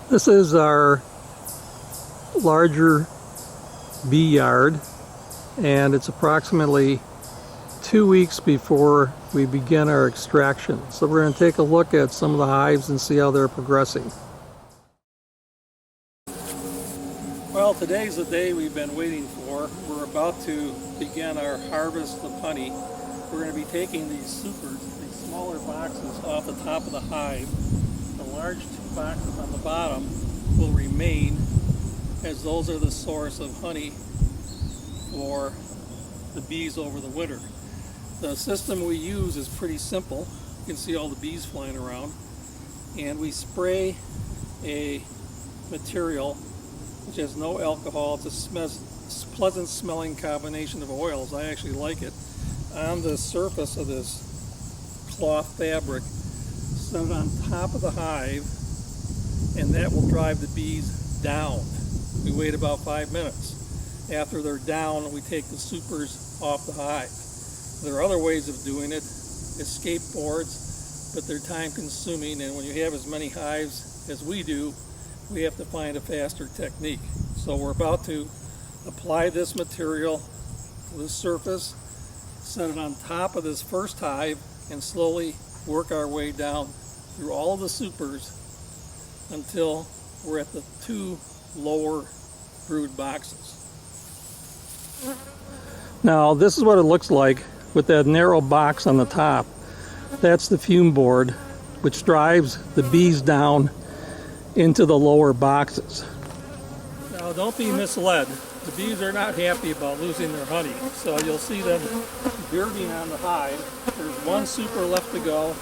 This is our larger bee yard, and it's approximately 2 weeks before we begin our extraction. So we're going to take a look at some of the hives and see how they're progressing. Well, today's the day we've been waiting for. We're about to begin our harvest of honey. We're going to be taking these supers, these smaller boxes, off the top of the hive. The large 2 boxes on the bottom will remain, as those are the source of honey for the bees over the winter. The system we use is pretty simple. You can see all the bees flying around, and we spray a material which has no alcohol. It's a pleasant smelling combination of oils. I actually like it. On the surface of this cloth fabric, set it on top of the hive, and that will drive the bees down. We wait about 5 minutes. After they're down, we take the supers off the hive. There are other ways of doing it, escape boards, but they're time consuming, and when you have as many hives as we do, we have to find a faster technique. So we're about to apply this material to the surface, set it on top of this first hive, and slowly work our way down through all of the supers until we're at the 2 lower brood boxes. Now this is what it looks like with that narrow box on the top. That's the fume board, which drives the bees down into the lower boxes. Now don't be misled. The bees are not happy about losing their honey, so you'll see them bearding on the hive. There's 1 super left to go,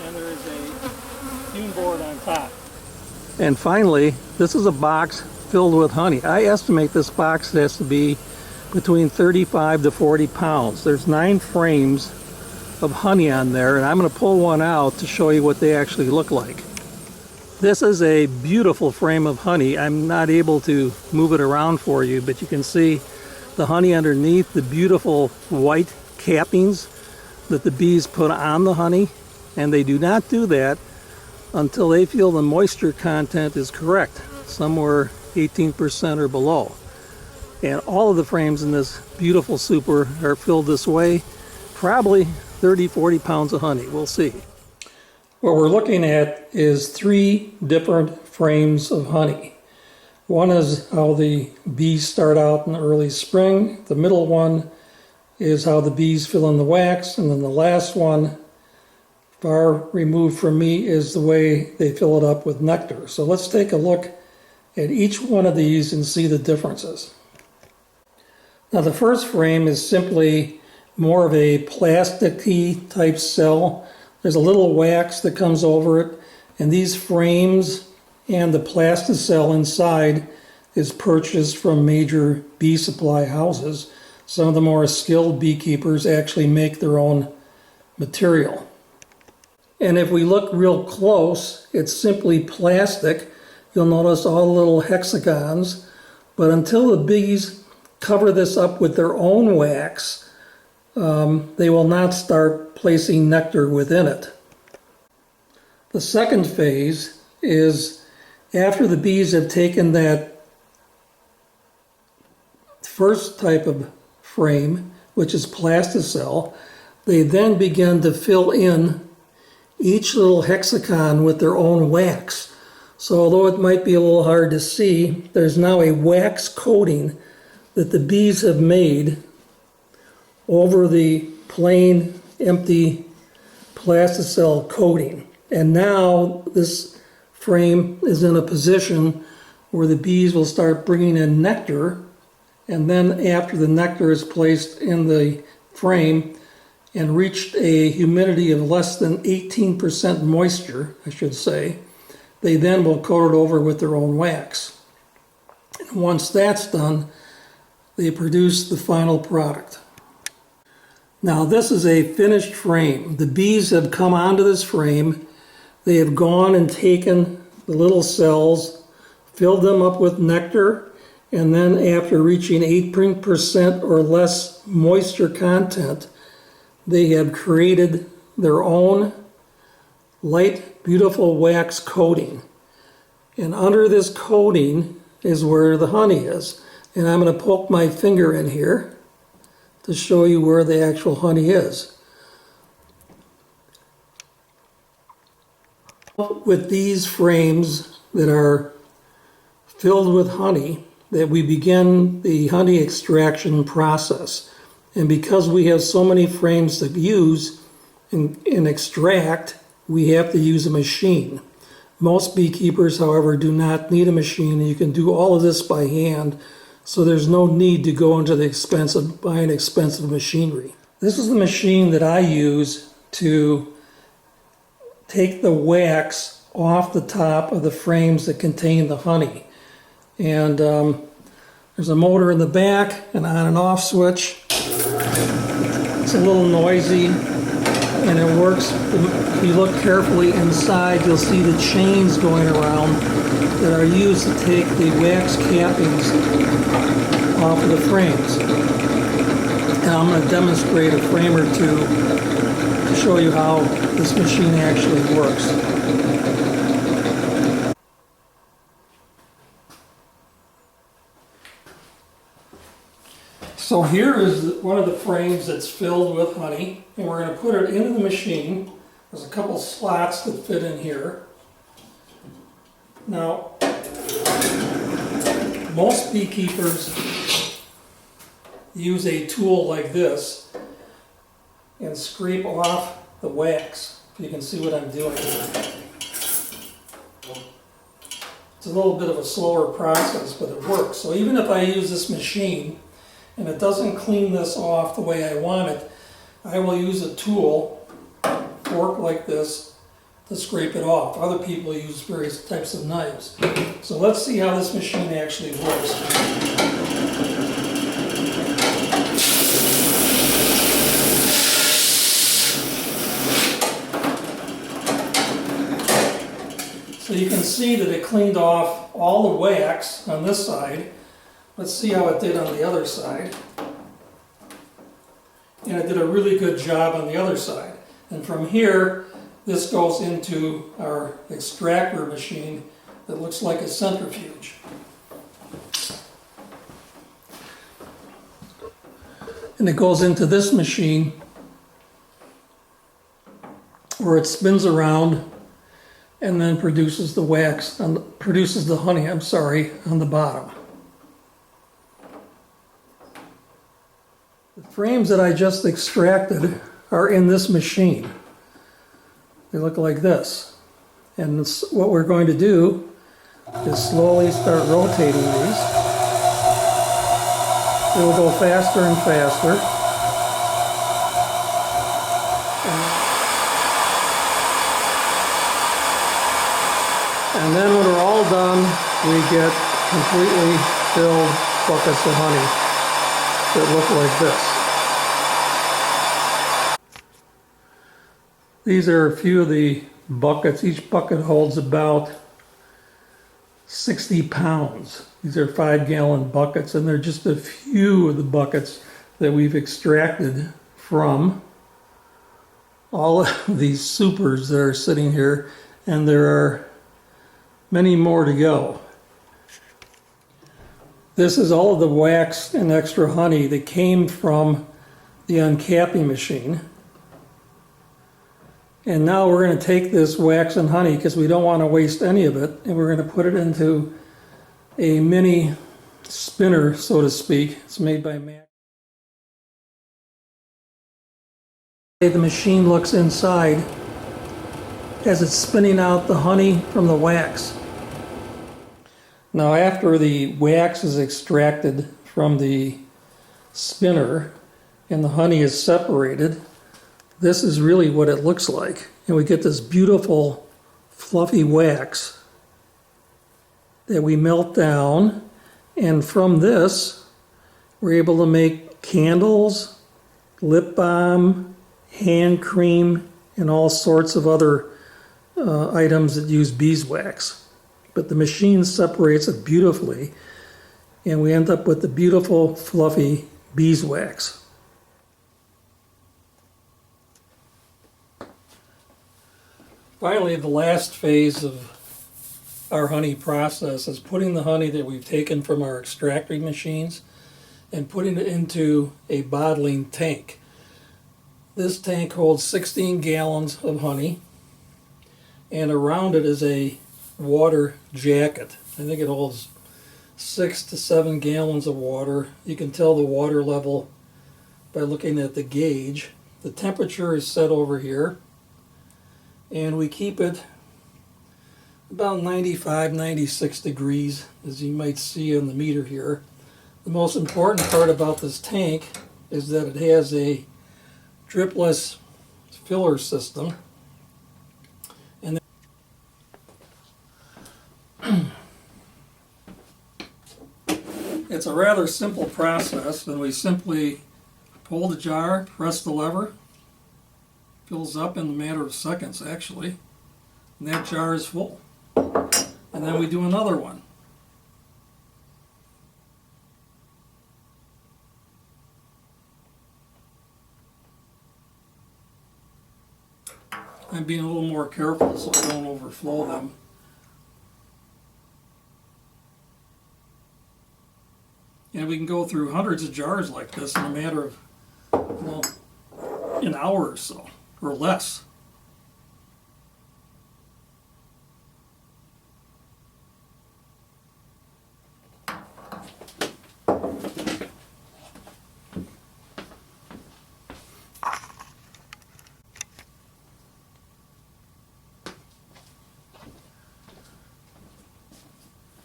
and there is a fume board on top. And finally, this is a box filled with honey. I estimate this box has to be between 35 to 40 pounds. There's 9 frames of honey on there, and I'm going to pull one out to show you what they actually look like. This is a beautiful frame of honey. I'm not able to move it around for you, but you can see the honey underneath, the beautiful white cappings that the bees put on the honey, and they do not do that until they feel the moisture content is correct, somewhere 18% or below. And all of the frames in this beautiful super are filled this way, probably 30-40 pounds of honey. We'll see. What we're looking at is 3 different frames of honey. One is how the bees start out in the early spring. The middle one is how the bees fill in the wax. And then the last one, far removed from me, is the way they fill it up with nectar. So let's take a look at each one of these and see the differences. Now the first frame is simply more of a plasticky type cell. There's a little wax that comes over it, and these frames and the plasticell inside is purchased from major bee supply houses. Some of the more skilled beekeepers actually make their own material. And if we look real close, it's simply plastic. You'll notice all the little hexagons, but until the bees cover this up with their own wax, they will not start placing nectar within it. The second phase is after the bees have taken that first type of frame, which is plasticell, they then begin to fill in each little hexagon with their own wax. So although it might be a little hard to see, there's now a wax coating that the bees have made over the plain, empty plasticell coating. And now this frame is in a position where the bees will start bringing in nectar, and then after the nectar is placed in the frame and reached a humidity of less than 18% moisture, I should say, they then will coat it over with their own wax. And once that's done, they produce the final product. Now this is a finished frame. The bees have come onto this frame. They have gone and taken the little cells, filled them up with nectar, and then after reaching 8% or less moisture content, they have created their own light, beautiful wax coating. And under this coating is where the honey is. And I'm going to poke my finger in here to show you where the actual honey is. With these frames that are filled with honey, that we begin the honey extraction process. And because we have so many frames to use and extract, we have to use a machine. Most beekeepers, however, do not need a machine, and you can do all of this by hand, so there's no need to go into the expense of buying expensive machinery. This is the machine that I use to take the wax off the top of the frames that contain the honey. And there's a motor in the back, an on and off switch. It's a little noisy, and it works. If you look carefully inside, you'll see the chains going around that are used to take the wax cappings off of the frames. And I'm going to demonstrate a frame or two to show you how this machine actually works. So here is one of the frames that's filled with honey, and we're going to put it into the machine. There's a couple slots that fit in here. Now, most beekeepers use a tool like this and scrape off the wax. You can see what I'm doing. It's a little bit of a slower process, but it works. So even if I use this machine and it doesn't clean this off the way I want it, I will use a tool, fork like this, to scrape it off. Other people use various types of knives. So let's see how this machine actually works. So you can see that it cleaned off all the wax on this side. Let's see how it did on the other side. And it did a really good job on the other side. And from here, this goes into our extractor machine that looks like a centrifuge. And it goes into this machine where it spins around and then produces the wax, produces the honey, on the bottom. The frames that I just extracted are in this machine. They look like this. And what we're going to do is slowly start rotating these. It will go faster and faster. And then when we're all done, we get completely filled buckets of honey that look like this. These are a few of the buckets. Each bucket holds about 60 pounds. These are 5-gallon buckets, and they're just a few of the buckets that we've extracted from all of these supers that are sitting here, and there are many more to go. This is all of the wax and extra honey that came from the uncapping machine. And now we're going to take this wax and honey, because we don't want to waste any of it, and we're going to put it into a mini spinner, so to speak. It's made by Mac. The machine looks inside as it's spinning out the honey from the wax. Now, after the wax is extracted from the spinner and the honey is separated, this is really what it looks like. And we get this beautiful fluffy wax that we melt down, and from this we're able to make candles, lip balm, hand cream, and all sorts of other items that use beeswax. But the machine separates it beautifully, and we end up with the beautiful fluffy beeswax. Finally, the last phase of our honey process is putting the honey that we've taken from our extracting machines and putting it into a bottling tank. This tank holds 16 gallons of honey, and around it is a water jacket. I think it holds 6 to 7 gallons of water. You can tell the water level by looking at the gauge. The temperature is set over here, and we keep it about 95, 96 degrees, as you might see on the meter here. The most important part about this tank is that it has a dripless filler system. And it's a rather simple process, and we simply pull the jar, press the lever, fills up in a matter of seconds actually, and that jar is full. And then we do another one. I'm being a little more careful so I don't overflow them. And we can go through hundreds of jars like this in a matter of, well, an hour or so, or less.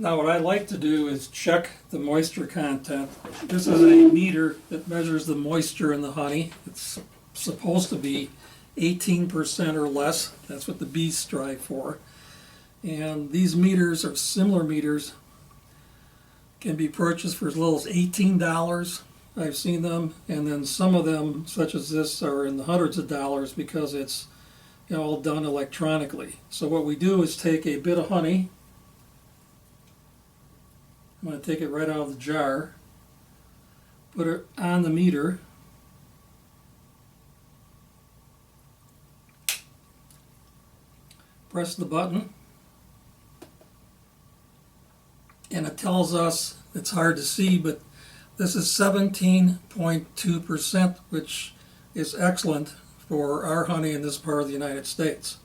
Now what I like to do is check the moisture content. This is a meter that measures the moisture in the honey. It's supposed to be 18% or less. That's what the bees strive for. And these meters, or similar meters, can be purchased for as little as $18. I've seen them, and then some of them, such as this, are in the hundreds of dollars because it's, you know, all done electronically. So what we do is take a bit of honey. I'm going to take it right out of the jar, put it on the meter, press the button, and it tells us, it's hard to see, but this is 17.2%, which is excellent for our honey in this part of the United States.